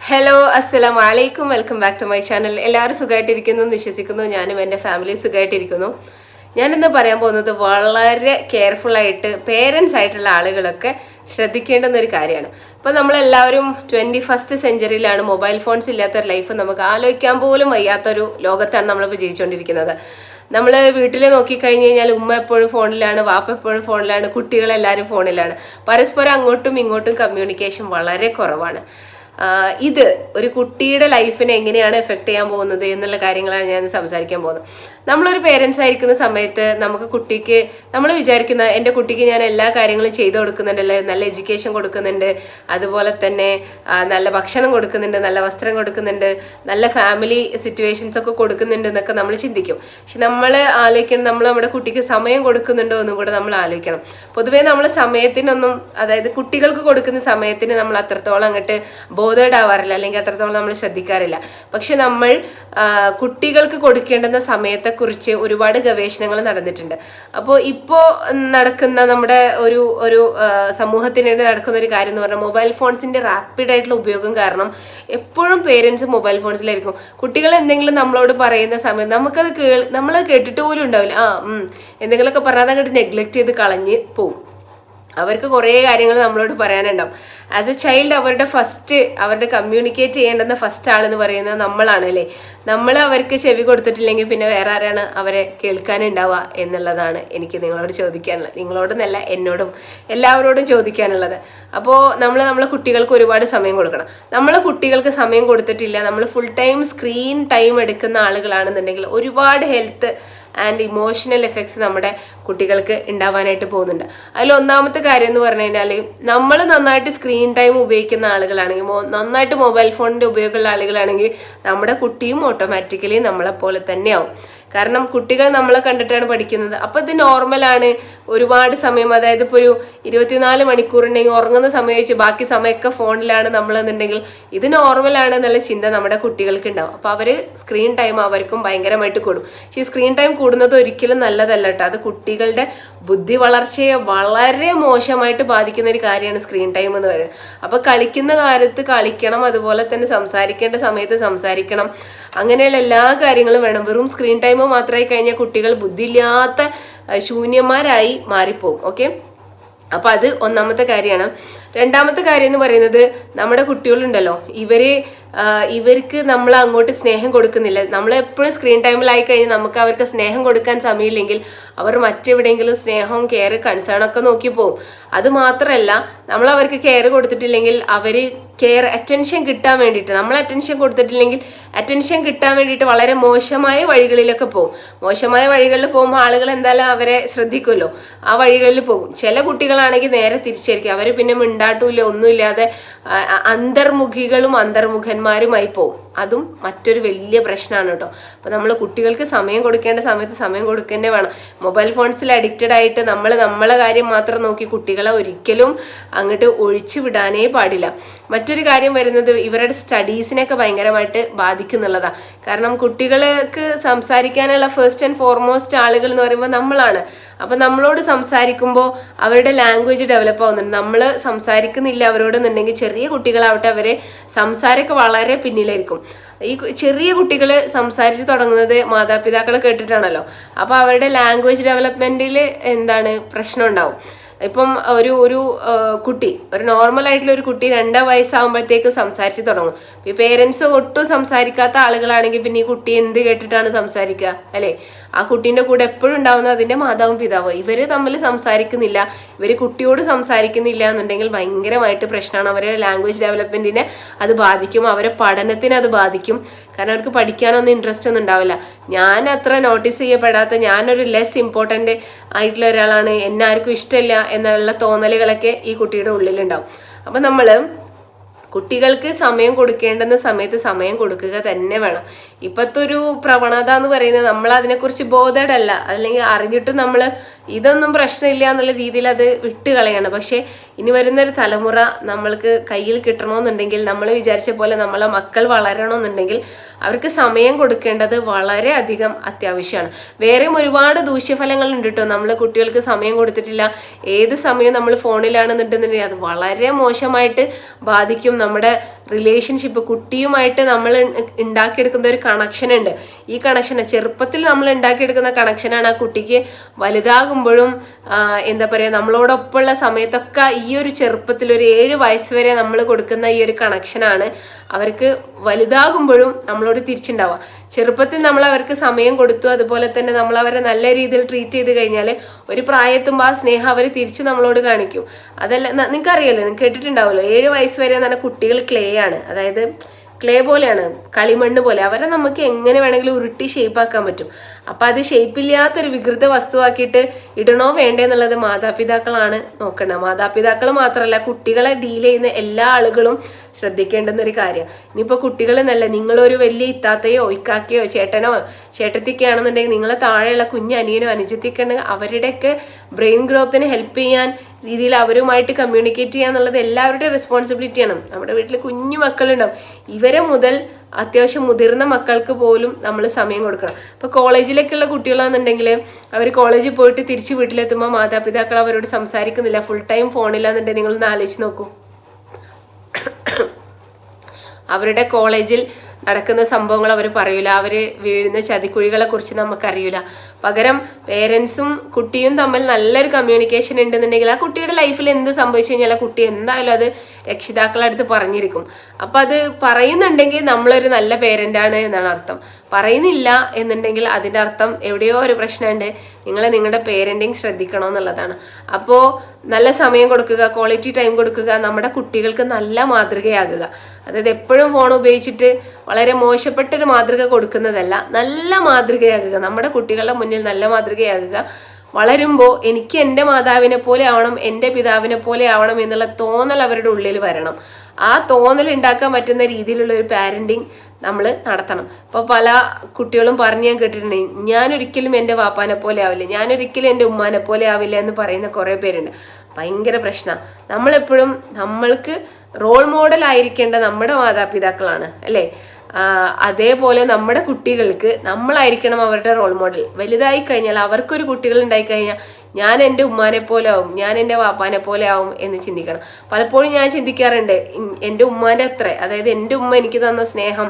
Hello അസ്സലാമു അലൈക്കും welcome back to my channel. എല്ലാവരും സുഖമായിട്ടിരിക്കുന്നു എന്ന് വിശ്വസിക്കുന്നു. ഞാനും എൻ്റെ ഫാമിലി സുഖമായിട്ടിരിക്കുന്നു. ഞാനിന്ന് പറയാൻ പോകുന്നത് വളരെ കെയർഫുൾ ആയിട്ട് പേരൻസ് ആയിട്ടുള്ള ആളുകളൊക്കെ ശ്രദ്ധിക്കേണ്ടുന്ന ഒരു കാര്യമാണ്. ഇപ്പോൾ നമ്മളെല്ലാവരും 21st സെഞ്ചുറിയിലാണ്. മൊബൈൽ ഫോൺസ് ഇല്ലാത്തൊരു ലൈഫ് നമുക്ക് ആലോചിക്കാൻ പോലും വയ്യാത്തൊരു ലോകത്താണ് നമ്മളിപ്പോൾ ജീവിച്ചുകൊണ്ടിരിക്കുന്നത്. നമ്മൾ വീട്ടിൽ നോക്കിക്കഴിഞ്ഞ് കഴിഞ്ഞാൽ ഉമ്മ എപ്പോഴും ഫോണിലാണ്, വാപ്പ എപ്പോഴും ഫോണിലാണ്, കുട്ടികളെല്ലാവരും ഫോണിലാണ്. പരസ്പരം അങ്ങോട്ടും ഇങ്ങോട്ടും കമ്മ്യൂണിക്കേഷൻ വളരെ കുറവാണ്. ഇത് ഒരു കുട്ടിയുടെ ലൈഫിനെ എങ്ങനെയാണ് എഫക്ട് ചെയ്യാൻ പോകുന്നത് എന്നുള്ള കാര്യങ്ങളാണ് ഞാൻ സംസാരിക്കാൻ പോകുന്നത്. നമ്മളൊരു പേരൻസ് ആയിരിക്കുന്ന സമയത്ത് നമുക്ക് കുട്ടിക്ക് നമ്മൾ വിചാരിക്കുന്ന എൻ്റെ കുട്ടിക്ക് ഞാൻ എല്ലാ കാര്യങ്ങളും ചെയ്തു കൊടുക്കുന്നുണ്ടല്ലോ, നല്ല എഡ്യൂക്കേഷൻ കൊടുക്കുന്നുണ്ട്, അതുപോലെ തന്നെ നല്ല ഭക്ഷണം കൊടുക്കുന്നുണ്ട്, നല്ല വസ്ത്രം കൊടുക്കുന്നുണ്ട്, നല്ല ഫാമിലി സിറ്റുവേഷൻസ് ഒക്കെ കൊടുക്കുന്നുണ്ട് എന്നൊക്കെ നമ്മൾ ചിന്തിക്കും. പക്ഷെ നമ്മൾ ആലോചിക്കണം, നമ്മൾ നമ്മുടെ കുട്ടിക്ക് സമയം കൊടുക്കുന്നുണ്ടോ എന്നും കൂടെ നമ്മൾ ആലോചിക്കണം. പൊതുവേ നമ്മൾ സമയത്തിനൊന്നും, അതായത് കുട്ടികൾക്ക് കൊടുക്കുന്ന സമയത്തിന് നമ്മൾ അത്രത്തോളം അങ്ങോട്ട് ബോധേഡ് ആവാറില്ല, അല്ലെങ്കിൽ അത്രത്തോളം നമ്മൾ ശ്രദ്ധിക്കാറില്ല. പക്ഷെ നമ്മൾ കുട്ടികൾക്ക് കൊടുക്കേണ്ടുന്ന സമയത്തെക്കുറിച്ച് ഒരുപാട് ഗവേഷണങ്ങൾ നടന്നിട്ടുണ്ട്. അപ്പോൾ ഇപ്പോൾ നടക്കുന്ന നമ്മുടെ ഒരു സമൂഹത്തിനിടെ നടക്കുന്ന ഒരു കാര്യം എന്ന് പറഞ്ഞാൽ മൊബൈൽ ഫോൺസിന്റെ റാപ്പിഡായിട്ടുള്ള ഉപയോഗം കാരണം എപ്പോഴും പേരൻസ് മൊബൈൽ ഫോൺസിലായിരിക്കും. കുട്ടികൾ എന്തെങ്കിലും നമ്മളോട് പറയുന്ന സമയത്ത് നമുക്കത് നമ്മൾ കേട്ടിട്ട് പോലും ഉണ്ടാവില്ല. എന്തെങ്കിലുമൊക്കെ പറഞ്ഞാൽ അങ്ങോട്ട് നെഗ്ലക്ട് ചെയ്ത് കളഞ്ഞ് പോവും. അവർക്ക് കുറേ കാര്യങ്ങൾ നമ്മളോട് പറയാനുണ്ടാവും. ആസ് എ ചൈൽഡ് അവരുടെ കമ്മ്യൂണിക്കേറ്റ് ചെയ്യേണ്ടുന്ന ഫസ്റ്റ് ആളെന്ന് പറയുന്നത് നമ്മളാണ് അല്ലേ. നമ്മൾ അവർക്ക് ചെവി കൊടുത്തിട്ടില്ലെങ്കിൽ പിന്നെ വേറെ ആരാണ് അവരെ കേൾക്കാനുണ്ടാവുക എന്നുള്ളതാണ് എനിക്ക് നിങ്ങളോട് ചോദിക്കാനുള്ളത്. നിങ്ങളോടൊന്നല്ല, എന്നോടും എല്ലാവരോടും ചോദിക്കാനുള്ളത്. അപ്പോൾ നമ്മളെ കുട്ടികൾക്ക് ഒരുപാട് സമയം കൊടുക്കണം. നമ്മൾ കുട്ടികൾക്ക് സമയം കൊടുത്തിട്ടില്ല, നമ്മൾ ഫുൾ ടൈം സ്ക്രീൻ ടൈം എടുക്കുന്ന ആളുകളാണെന്നുണ്ടെങ്കിൽ ഒരുപാട് ഹെൽത്ത് ആൻഡ് ഇമോഷണൽ എഫക്ട്സ് നമ്മുടെ കുട്ടികൾക്ക് ഉണ്ടാവാനായിട്ട് പോകുന്നുണ്ട്. അതിൽ ഒന്നാമത്തെ കാര്യം എന്ന് പറഞ്ഞു കഴിഞ്ഞാൽ, നമ്മൾ നന്നായിട്ട് സ്ക്രീൻ ടൈം ഉപയോഗിക്കുന്ന ആളുകളാണെങ്കിൽ, നന്നായിട്ട് മൊബൈൽ ഫോണിൻ്റെ ഉപയോഗമുള്ള ആളുകളാണെങ്കിൽ നമ്മുടെ കുട്ടിയും ഓട്ടോമാറ്റിക്കലി നമ്മളെപ്പോലെ തന്നെയാവും. കാരണം കുട്ടികൾ നമ്മളെ കണ്ടിട്ടാണ് പഠിക്കുന്നത്. അപ്പോൾ ഇത് നോർമലാണ്. ഒരുപാട് സമയം, അതായത് ഇപ്പോൾ ഒരു 24 മണിക്കൂറുണ്ടെങ്കിൽ ഉറങ്ങുന്ന സമയം വെച്ച് ബാക്കി സമയമൊക്കെ ഫോണിലാണ് നമ്മളെന്നുണ്ടെങ്കിൽ ഇത് നോർമലാണ് എന്നുള്ള ചിന്ത നമ്മുടെ കുട്ടികൾക്ക് ഉണ്ടാവും. അപ്പോൾ അവർ സ്ക്രീൻ ടൈം അവർക്കും ഭയങ്കരമായിട്ട് കൂടും. പക്ഷേ ഈ സ്ക്രീൻ ടൈം കൂടുന്നത് ഒരിക്കലും നല്ലതല്ല കേട്ടോ. അത് കുട്ടികളുടെ ബുദ്ധി വളർച്ചയെ വളരെ മോശമായിട്ട് ബാധിക്കുന്ന ഒരു കാര്യമാണ് സ്ക്രീൻ ടൈം എന്ന് പറയുന്നത്. അപ്പോൾ കളിക്കുന്ന കാലത്ത് കളിക്കണം, അതുപോലെ തന്നെ സംസാരിക്കേണ്ട സമയത്ത് സംസാരിക്കണം, അങ്ങനെയുള്ള എല്ലാ കാര്യങ്ങളും വേണം. വെറും സ്ക്രീൻ ടൈം മാത്രമായി കഴിഞ്ഞാൽ കുട്ടികൾ ബുദ്ധിയില്ലാത്ത ശൂന്യന്മാരായി മാറിപ്പോവും. ഓക്കെ, അപ്പൊ അത് ഒന്നാമത്തെ കാര്യമാണ്. രണ്ടാമത്തെ കാര്യം എന്ന് പറയുന്നത്, നമ്മുടെ കുട്ടികളുണ്ടല്ലോ, ഇവർക്ക് നമ്മൾ അങ്ങോട്ട് സ്നേഹം കൊടുക്കുന്നില്ല. നമ്മൾ എപ്പോഴും സ്ക്രീൻ ടൈമിലായി കഴിഞ്ഞാൽ നമുക്ക് അവർക്ക് സ്നേഹം കൊടുക്കാൻ സമയമില്ലെങ്കിൽ അവർ മറ്റെവിടെയെങ്കിലും സ്നേഹവും കെയർ കൺസേൺ ഒക്കെ നോക്കി പോവും. അത് മാത്രമല്ല, നമ്മൾ അവർക്ക് കെയർ കൊടുത്തിട്ടില്ലെങ്കിൽ അവർ അറ്റൻഷൻ കിട്ടാൻ വേണ്ടിയിട്ട്, നമ്മൾ അറ്റൻഷൻ കൊടുത്തിട്ടില്ലെങ്കിൽ അറ്റൻഷൻ കിട്ടാൻ വേണ്ടിയിട്ട് വളരെ മോശമായ വഴികളിലൊക്കെ പോകും. മോശമായ വഴികളിൽ പോകുമ്പോൾ ആളുകൾ എന്തായാലും അവരെ ശ്രദ്ധിക്കുമല്ലോ, ആ വഴികളിൽ പോകും. ചില കുട്ടികളാണെങ്കിൽ നേരെ തിരിച്ചായിരിക്കും, അവർ പിന്നെ മിണ്ടാട്ടൂല്ല, ഒന്നുമില്ലാതെ അന്തർമുഖികളും അന്തർമുഖന്മാരുമായി പോകും. അതും മറ്റൊരു വലിയ പ്രശ്നമാണ് കേട്ടോ. അപ്പോൾ നമ്മൾ കുട്ടികൾക്ക് സമയം കൊടുക്കേണ്ട സമയത്ത് സമയം കൊടുക്കേണ്ടേ വേണം. മൊബൈൽ ഫോൺസിൽ അഡിക്റ്റഡ് ആയിട്ട് നമ്മളെ കാര്യം മാത്രം നോക്കി കുട്ടികളെ ഒരിക്കലും അങ്ങോട്ട് ഒഴിച്ചു വിടാനേ പാടില്ല. മറ്റൊരു കാര്യം വരുന്നത്, ഇവരുടെ സ്റ്റഡീസിനെയൊക്കെ ഭയങ്കരമായിട്ട് ബാധിക്കുന്നുള്ളതാണ്. കാരണം കുട്ടികൾക്ക് സംസാരിക്കാനുള്ള ഫസ്റ്റ് ആൻഡ് ഫോർമോസ്റ്റ് ആളുകൾ എന്ന് പറയുമ്പോൾ നമ്മളാണ്. അപ്പം നമ്മളോട് സംസാരിക്കുമ്പോൾ അവരുടെ ലാംഗ്വേജ് ഡെവലപ്പ് ആവുന്നുണ്ട്. നമ്മൾ സംസാരിക്കുന്നില്ല അവരോടെന്നുണ്ടെങ്കിൽ ചെറിയ കുട്ടികളാവട്ടെ, അവരെ സംസാരമൊക്കെ വളരെ പിന്നിലായിരിക്കും. ഈ ചെറിയ കുട്ടികൾ സംസാരിച്ച് തുടങ്ങുന്നത് മാതാപിതാക്കളെ കേട്ടിട്ടാണല്ലോ. അപ്പോൾ അവരുടെ ലാംഗ്വേജ് ഡെവലപ്മെൻറ്റിൽ പ്രശ്നം ഉണ്ടാവും. ഇപ്പം ഒരു കുട്ടി, ഒരു നോർമൽ ആയിട്ടുള്ള ഒരു കുട്ടി 2 വയസ്സാകുമ്പോഴത്തേക്ക് സംസാരിച്ച് തുടങ്ങും. ഈ പേരൻസ് ഒട്ടും സംസാരിക്കാത്ത ആളുകളാണെങ്കിൽ പിന്നെ ഈ കുട്ടി എന്ത് കേട്ടിട്ടാണ് സംസാരിക്കുക അല്ലേ? ആ കുട്ടീൻ്റെ കൂടെ എപ്പോഴും ഉണ്ടാവുന്ന അതിൻ്റെ മാതാവും പിതാവും. ഇവർ തമ്മിൽ സംസാരിക്കുന്നില്ല, ഇവർ കുട്ടിയോട് സംസാരിക്കുന്നില്ല എന്നുണ്ടെങ്കിൽ ഭയങ്കരമായിട്ട് പ്രശ്നമാണ്. അവരുടെ ലാംഗ്വേജ് ഡെവലപ്മെൻറ്റിനെ അത് ബാധിക്കും, അവരെ പഠനത്തിന് അത് ബാധിക്കും. കാരണം അവർക്ക് പഠിക്കാനൊന്നും ഇൻട്രസ്റ്റ് ഒന്നും ഉണ്ടാവില്ല. ഞാൻ അത്ര നോട്ടീസ് ചെയ്യപ്പെടാത്ത, ഞാനൊരു ലെസ് ഇമ്പോർട്ടൻ്റ് ആയിട്ടുള്ള ഒരാളാണ്, എന്നെ ആർക്കും ഇഷ്ടമില്ല എന്നുള്ള തോന്നലുകളൊക്കെ ഈ കുട്ടിയുടെ ഉള്ളിലുണ്ടാവും. അപ്പം നമ്മൾ കുട്ടികൾക്ക് സമയം കൊടുക്കേണ്ടുന്ന സമയത്ത് സമയം കൊടുക്കുക തന്നെ വേണം. ഇപ്പോഴത്തെ ഒരു പ്രവണത എന്ന് പറയുന്നത്, നമ്മൾ അതിനെക്കുറിച്ച് ബോധേഡല്ല, അല്ലെങ്കിൽ അറിഞ്ഞിട്ടും നമ്മൾ ഇതൊന്നും പ്രശ്നമില്ല എന്നുള്ള രീതിയിൽ അത് വിട്ട് കളയാണ്. പക്ഷേ ഇനി വരുന്നൊരു തലമുറ നമ്മൾക്ക് കയ്യിൽ കിട്ടണമെന്നുണ്ടെങ്കിൽ, നമ്മൾ വിചാരിച്ച പോലെ നമ്മളെ മക്കൾ വളരണമെന്നുണ്ടെങ്കിൽ അവർക്ക് സമയം കൊടുക്കേണ്ടത് വളരെ അധികം അത്യാവശ്യമാണ്. വേറെയും ഒരുപാട് ദൂഷ്യഫലങ്ങളുണ്ട് കേട്ടോ. നമ്മൾ കുട്ടികൾക്ക് സമയം കൊടുത്തിട്ടില്ല, ഏത് സമയം നമ്മൾ ഫോണിലാണെന്നുണ്ടെന്നുണ്ടെങ്കിൽ അത് വളരെ മോശമായിട്ട് ബാധിക്കും നമ്മുടെ റിലേഷൻഷിപ്പ്. കുട്ടിയുമായിട്ട് നമ്മൾ ഉണ്ടാക്കിയെടുക്കുന്ന ഒരു കണക്ഷൻ ഉണ്ട്. ഈ കണക്ഷൻ ചെറുപ്പത്തിൽ നമ്മൾ ഉണ്ടാക്കിയെടുക്കുന്ന കണക്ഷനാണ് ആ കുട്ടിക്ക് വലുതാകുമ്പോഴും എന്താ പറയുക, നമ്മളോടൊപ്പമുള്ള സമയത്തൊക്കെ ഈ ഒരു ചെറുപ്പത്തിൽ ഒരു 7 വയസ്സ് വരെ നമ്മൾ കൊടുക്കുന്ന ഈ ഒരു കണക്ഷനാണ് അവർക്ക് വലുതാകുമ്പോഴും നമ്മളോട് തിരിച്ചുണ്ടാവുക. ചെറുപ്പത്തിൽ നമ്മൾ അവർക്ക് സമയം കൊടുത്തു, അതുപോലെ തന്നെ നമ്മൾ അവരെ നല്ല രീതിയിൽ ട്രീറ്റ് ചെയ്ത് കഴിഞ്ഞാൽ ഒരു പ്രായത്തുമ്പോൾ ആ സ്നേഹം അവർ തിരിച്ച് നമ്മളോട് കാണിക്കും. അതല്ല, നിങ്ങൾക്കറിയാലോ, നിങ്ങൾക്ക് കേട്ടിട്ടുണ്ടാവുമല്ലോ, 7 വയസ്സ് വരെ എന്ന് പറഞ്ഞാൽ കുട്ടികൾ ക്ലേ ആണ്, അതായത് ക്ലേ പോലെയാണ്, കളിമണ്ണ് പോലെ. അവരെ നമുക്ക് എങ്ങനെ വേണമെങ്കിലും ഉരുട്ടി ഷേപ്പാക്കാൻ പറ്റും. അപ്പം അത് ഷേപ്പില്ലാത്തൊരു വികൃത വസ്തുവാക്കിയിട്ട് ഇടണോ വേണ്ടേ എന്നുള്ളത് മാതാപിതാക്കളാണ് നോക്കേണ്ടത്. മാതാപിതാക്കൾ മാത്രമല്ല, കുട്ടികളെ ഡീൽ ചെയ്യുന്ന എല്ലാ ആളുകളും ശ്രദ്ധിക്കേണ്ടുന്ന ഒരു കാര്യം. ഇനിയിപ്പോൾ കുട്ടികൾ എന്നല്ല, നിങ്ങളൊരു വലിയ ഇത്താത്തയോ ഇക്കാക്കയോ ചേട്ടനോ ചേട്ടത്തിക്കാണെന്നുണ്ടെങ്കിൽ നിങ്ങളെ താഴെയുള്ള കുഞ്ഞ് അനിയനോ അനുജത്തിക്കുണ്ടെങ്കിൽ അവരുടെയൊക്കെ ബ്രെയിൻ ഗ്രോത്തിന് ഹെൽപ്പ് ചെയ്യാൻ രീതിയിൽ അവരുമായിട്ട് കമ്മ്യൂണിക്കേറ്റ് ചെയ്യുക എന്നുള്ളത് എല്ലാവരുടെയും റെസ്പോൺസിബിലിറ്റിയാണ്. നമ്മുടെ വീട്ടിൽ കുഞ്ഞു മക്കളുണ്ടാവും, ഇവരെ മുതൽ അത്യാവശ്യം മുതിർന്ന മക്കൾക്ക് പോലും നമ്മൾ സമയം കൊടുക്കണം. ഇപ്പോൾ കോളേജിലേക്കുള്ള കുട്ടികളാണെന്നുണ്ടെങ്കിൽ അവർ കോളേജിൽ പോയിട്ട് തിരിച്ച് വീട്ടിലെത്തുമ്പോൾ മാതാപിതാക്കൾ അവരോട് സംസാരിക്കുന്നില്ല, ഫുൾ ടൈം ഫോണിലാന്നുണ്ടെങ്കിൽ നിങ്ങളൊന്ന് ആലോചിച്ച് നോക്കൂ. അവരുടെ കോളേജിൽ നടക്കുന്ന സംഭവങ്ങൾ അവർ പറയൂല, അവർ വീഴുന്ന ചതിക്കുഴികളെ കുറിച്ച് നമുക്കറിയില്ല. പകരം പേരൻസും കുട്ടിയും തമ്മിൽ നല്ലൊരു കമ്മ്യൂണിക്കേഷൻ ഉണ്ടെന്നുണ്ടെങ്കിൽ ആ കുട്ടിയുടെ ലൈഫിൽ എന്ത് സംഭവിച്ചു കഴിഞ്ഞാൽ ആ കുട്ടി എന്തായാലും അത് രക്ഷിതാക്കളുടെ അടുത്ത് പറഞ്ഞിരിക്കും. അപ്പം അത് പറയുന്നുണ്ടെങ്കിൽ നമ്മളൊരു നല്ല പേരൻ്റാണ് എന്നാണ് അർത്ഥം. പറയുന്നില്ല എന്നുണ്ടെങ്കിൽ അതിൻ്റെ അർത്ഥം എവിടെയോ ഒരു പ്രശ്നമുണ്ട്, നിങ്ങളുടെ പേരൻറ്റിങ് ശ്രദ്ധിക്കണമെന്നുള്ളതാണ്. അപ്പോൾ നല്ല സമയം കൊടുക്കുക, ക്വാളിറ്റി ടൈം കൊടുക്കുക, നമ്മുടെ കുട്ടികൾക്ക് നല്ല മാതൃകയാകുക. അതായത് എപ്പോഴും ഫോൺ ഉപയോഗിച്ചിട്ട് വളരെ മോശപ്പെട്ടൊരു മാതൃക കൊടുക്കുന്നതല്ല, നല്ല മാതൃകയാകുക, നമ്മുടെ കുട്ടികളുടെ മുന്നിൽ നല്ല മാതൃകയാകുക. വളരുമ്പോൾ എനിക്ക് എൻ്റെ മാതാവിനെ പോലെ ആവണം, എൻ്റെ പിതാവിനെ പോലെ ആവണം എന്നുള്ള തോന്നൽ അവരുടെ ഉള്ളിൽ വരണം. ആ തോന്നൽ ഉണ്ടാക്കാൻ പറ്റുന്ന രീതിയിലുള്ള ഒരു പാരൻറ്റിങ് നമ്മൾ നടത്തണം. ഇപ്പോൾ പല കുട്ടികളും പറഞ്ഞ് ഞാൻ കേട്ടിട്ടുണ്ട്, ഞാനൊരിക്കലും എൻ്റെ വാപ്പാനെ പോലെ ആവില്ല, ഞാനൊരിക്കലും എൻ്റെ ഉമ്മാനെ പോലെ ആവില്ല എന്ന് പറയുന്ന കുറേ പേരുണ്ട്. ഭയങ്കര പ്രശ്നമാണ്. നമ്മളെപ്പോഴും നമ്മൾക്ക് റോൾ മോഡൽ ആയിരിക്കേണ്ട നമ്മുടെ മാതാപിതാക്കളാണ്, അല്ലേ? അതേപോലെ നമ്മുടെ കുട്ടികൾക്ക് നമ്മളായിരിക്കണം അവരുടെ റോൾ മോഡൽ. വലുതായി കഴിഞ്ഞാൽ അവർക്കൊരു കുട്ടികൾ ഉണ്ടായി കഴിഞ്ഞാൽ ഞാൻ എൻ്റെ ഉമ്മാനെ പോലെ ആവും, ഞാൻ എൻ്റെ വാപ്പാനെ പോലെ ആവും എന്ന് ചിന്തിക്കണം. പലപ്പോഴും ഞാൻ ചിന്തിക്കാറുണ്ട്, എൻ്റെ ഉമ്മാൻ്റെ അത്ര, അതായത് എൻ്റെ ഉമ്മ എനിക്ക് തന്ന സ്നേഹം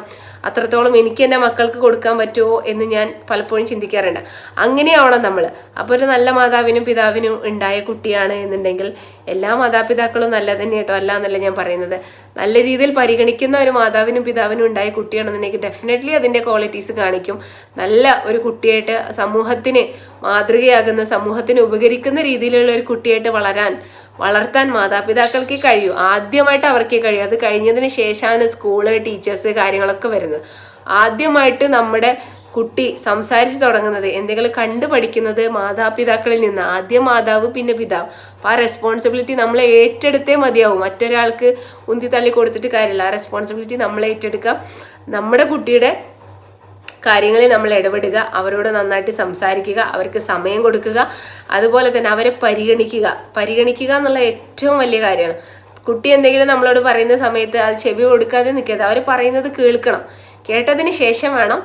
അത്രത്തോളം എനിക്ക് എൻ്റെ മക്കൾക്ക് കൊടുക്കാൻ പറ്റുമോ എന്ന് ഞാൻ പലപ്പോഴും ചിന്തിക്കാറുണ്ട്. അങ്ങനെയാവണം നമ്മൾ. അപ്പോൾ ഒരു നല്ല മാതാവിനും പിതാവിനും ഉണ്ടായ കുട്ടിയാണ് എന്നുണ്ടെങ്കിൽ എല്ലാ മാതാപിതാക്കളും നല്ല തന്നെ കേട്ടോ, അല്ല എന്നല്ല ഞാൻ പറയുന്നത്. നല്ല രീതിയിൽ പരിഗണിക്കുന്ന ഒരു മാതാവിനും പിതാവിനും ഉണ്ടായ കുട്ടിയാണെന്നുണ്ടെങ്കിൽ ഡെഫിനറ്റ്ലി അതിൻ്റെ ക്വാളിറ്റീസ് കാണിക്കും. നല്ല ഒരു കുട്ടിയായിട്ട്, സമൂഹത്തിന് മാതൃകയാകുന്ന, സമൂഹത്തിന് ഉപകരിക്കുന്ന രീതിയിലുള്ള ഒരു കുട്ടിയായിട്ട് വളർത്താൻ മാതാപിതാക്കൾക്ക് കഴിയൂ. ആദ്യമായിട്ട് അവർക്കേ കഴിയൂ. അത് കഴിഞ്ഞതിന് ശേഷമാണ് സ്കൂള്, ടീച്ചേഴ്സ്, കാര്യങ്ങളൊക്കെ വരുന്നത്. ആദ്യമായിട്ട് നമ്മുടെ കുട്ടി സംസാരിച്ച് തുടങ്ങുന്നത്, എന്തെങ്കിലും കണ്ടു പഠിക്കുന്നത് മാതാപിതാക്കളിൽ നിന്ന്. ആദ്യം മാതാവ്, പിന്നെ പിതാവ്. അപ്പോൾ ആ റെസ്പോൺസിബിലിറ്റി നമ്മൾ ഏറ്റെടുത്തേ മതിയാവും. മറ്റൊരാൾക്ക് ഉന്തി തള്ളി കൊടുത്തിട്ട് കാര്യമില്ല. ആ റെസ്പോൺസിബിലിറ്റി നമ്മൾ ഏറ്റെടുക്കുക. നമ്മുടെ കുട്ടിയുടെ കാര്യങ്ങളിൽ നമ്മൾ ഇടപെടുക, അവരോട് നന്നായിട്ട് സംസാരിക്കുക, അവർക്ക് സമയം കൊടുക്കുക, അതുപോലെ തന്നെ അവരെ പരിഗണിക്കുക എന്നുള്ള ഏറ്റവും വലിയ കാര്യമാണ്. കുട്ടി എന്തെങ്കിലും നമ്മളോട് പറയുന്ന സമയത്ത് അത് ചെവി കൊടുക്കാതെ നിൽക്കരുത്. അവർ പറയുന്നത് കേൾക്കണം. കേട്ടതിന് ശേഷം വേണം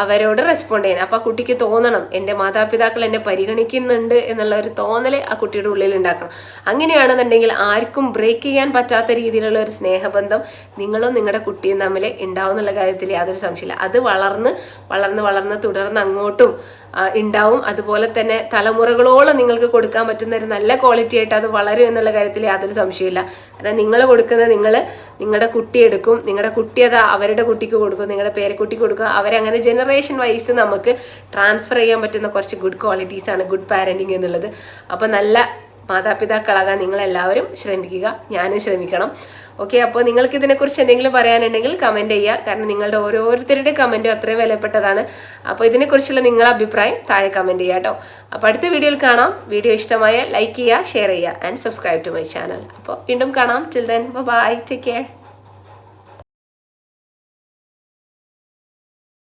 അവരോട് റെസ്പോണ്ട് ചെയ്യാൻ. അപ്പോൾ ആ കുട്ടിക്ക് തോന്നണം, എൻ്റെ മാതാപിതാക്കൾ എന്നെ പരിഗണിക്കുന്നുണ്ട് എന്നുള്ള ഒരു തോന്നൽ ആ കുട്ടിയുടെ ഉള്ളിൽ ഉണ്ടാക്കണം. അങ്ങനെയാണെന്നുണ്ടെങ്കിൽ ആർക്കും ബ്രേക്ക് ചെയ്യാൻ പറ്റാത്ത രീതിയിലുള്ള ഒരു സ്നേഹബന്ധം നിങ്ങളും നിങ്ങളുടെ കുട്ടിയും തമ്മിൽ ഉണ്ടാവും എന്നുള്ള കാര്യത്തിൽ യാതൊരു സംശയമില്ല. അത് വളർന്ന് തുടർന്ന് അങ്ങോട്ടും ഉണ്ടാവും. അതുപോലെ തന്നെ തലമുറകളോളം നിങ്ങൾക്ക് കൊടുക്കാൻ പറ്റുന്ന ഒരു നല്ല ക്വാളിറ്റി ആയിട്ട് അത് വളരും എന്നുള്ള കാര്യത്തിൽ യാതൊരു സംശയമില്ല. കാരണം നിങ്ങൾ കൊടുക്കുന്നത് നിങ്ങളുടെ കുട്ടി എടുക്കും, നിങ്ങളുടെ കുട്ടി അത് അവരുടെ കുട്ടിക്ക് കൊടുക്കും, നിങ്ങളുടെ പേരക്കുട്ടിക്ക് കൊടുക്കും. അവരങ്ങനെ ജനറേഷൻ വൈസ് നമുക്ക് ട്രാൻസ്ഫർ ചെയ്യാൻ പറ്റുന്ന കുറച്ച് ഗുഡ് ക്വാളിറ്റീസാണ് ഗുഡ് പാരൻറ്റിങ് എന്നുള്ളത്. അപ്പോൾ നല്ല മാതാപിതാക്കളാകാൻ നിങ്ങളെല്ലാവരും ശ്രമിക്കുക, ഞാനും ശ്രമിക്കണം. ഓക്കെ, അപ്പോൾ നിങ്ങൾക്ക് ഇതിനെക്കുറിച്ച് എന്തെങ്കിലും പറയാനുണ്ടെങ്കിൽ കമൻറ്റ് ചെയ്യുക. കാരണം നിങ്ങളുടെ ഓരോരുത്തരുടെ കമൻറ്റും അത്രയും വിലപ്പെട്ടതാണ്. അപ്പോൾ ഇതിനെക്കുറിച്ചുള്ള നിങ്ങളുടെ അഭിപ്രായം താഴെ കമൻറ്റ് ചെയ്യുക കേട്ടോ. അപ്പോൾ അടുത്ത വീഡിയോയിൽ കാണാം. വീഡിയോ ഇഷ്ടമായ ലൈക്ക് ചെയ്യുക, ഷെയർ ചെയ്യുക and subscribe to my channel. അപ്പോൾ വീണ്ടും കാണാം. Till then bye, take care.